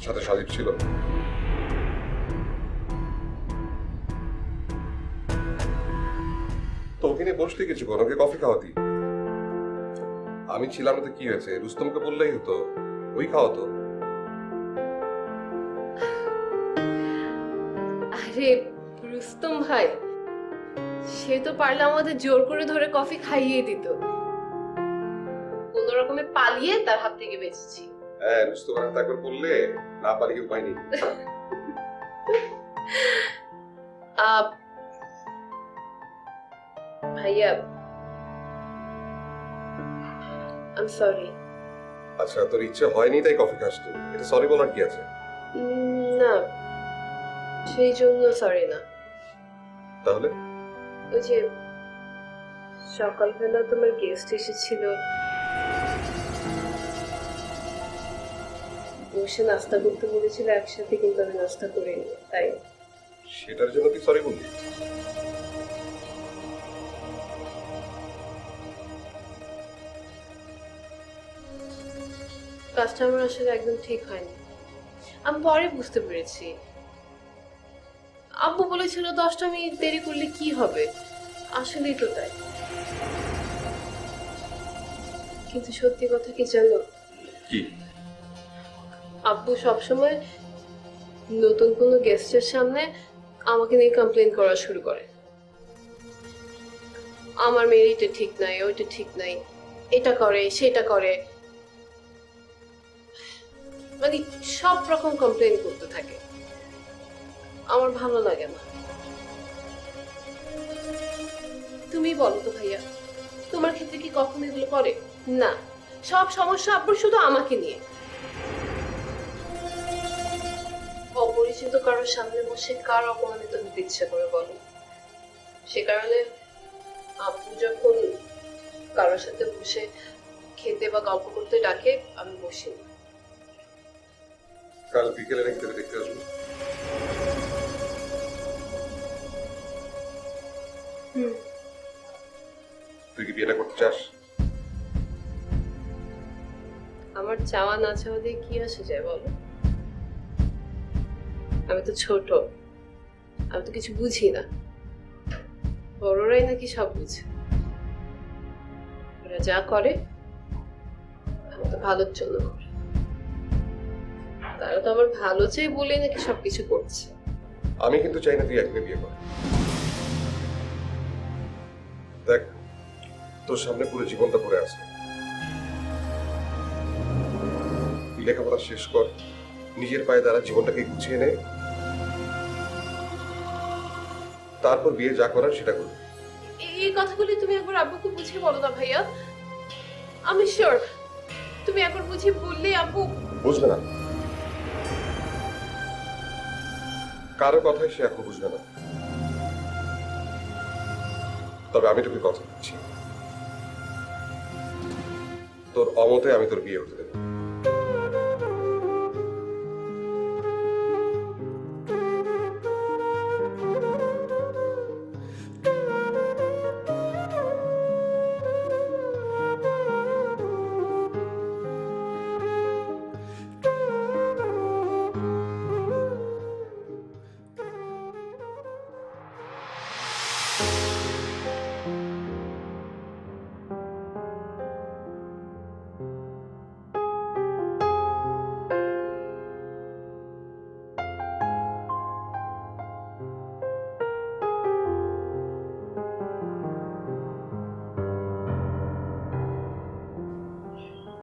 সাথে সাজিব ছিল। তো ওখানে বসতে কিছুক্ষণ, ওকে কফি খাওয়াতি। আমি ছিলাম না তো কি হয়েছে, রুস্তমকে বললেই হতো, ওই খাওয়াতো। আরে রুস্তম ভাই, সে তো পারলে আমাদের জোর করে ধরে কফি খাইয়ে দিত। কোন রকমে পালিয়ে তার হাত থেকে বেঁচেছি। হ্যাঁ, রুস্তমের হাতে একবার বললে না পালিয়ে উপায় নেই। ভাইয়া, আই এম সরি। আচ্ছা, তোর ইচ্ছে হয়নি তাই কফি খাস তুই, এটা সরি বলার কি আছে? না, সেই জন্য সরি না। তাহলে ওই যে সকালবেলা তোমার গেস্ট এসেছিল, বসে নাস্তা করতে বলেছিল একসাথে, কিন্তু আমি নাস্তা করিনি, তাই। সেটার জন্য তুই সরি বললি? কাজটা আমার আসলে একদম ঠিক হয়নি। আমি পরে বুঝতে পেরেছি। আব্বু বলেছিল 10টা মিনিট দেরি করলে কি হবে, আসলেই তো তাই। কিন্তু সত্যি কথা কি জানো, কি? আব্বু সবসময় নতুন কোনো গেস্টের সামনে আমাকে নিয়ে কমপ্লেন করা শুরু করে। আমার মেয়ের এটা ঠিক নাই, ওইটা ঠিক নাই, এটা করে সেটা করে, মানে সব রকম কমপ্লেন করতে থাকে। আমার ভালো লাগে না। তুমি বলো তো ভাইয়া, তোমার ক্ষেত্রে কি কখনো এগুলো করে? না, সব সমস্যা আব্বুর শুধু আমাকে নিয়ে। অপরিচিত কারোর সামনে বসে কার অপমানিত হতে ইচ্ছে করে বলো? সে কারণে আব্বু যখন কারোর সাথে বসে খেতে বা গল্প করতে ডাকে, আমি বসি না। কাল বিকেলে নাকি তোকে দেখতে আসবো। তুই কি বিয়েটা করতে চাস? আমার চাওয়া না চাওয়া দিয়ে কি আসে যায় বলো? আমি তো ছোট, আমি তো কিছু বুঝি না। বড়রাই নাকি সব বুঝে। ওরা যা করে আমার তো ভালোর জন্য করে। তারা তো আমার ভালো চাই বলে নাকি সবকিছু করছে। আমি কিন্তু চাই না তুই একদিনে বিয়ে কর। দেখ, তোর সামনে পুরো জীবনটা পড়ে আছে। তুই লেখাপড়া শেষ কর, নিজের পায়ে দ্বারা জীবনটাকে গুছিয়ে নে, তারপর বিয়ে যা করার সেটা করবি। এই কথাগুলি তুমি একবার আব্বুকে বুঝিয়ে বলো না ভাইয়া। আমি শিওর তুমি একবার বুঝিয়ে বললেই আব্বু বুঝবে না, কারো কথাই সে এখন বুঝবে না। তবে আমি তোকে কথা দিচ্ছি, তোর অমতে আমি তোর বিয়ে হতে দেব।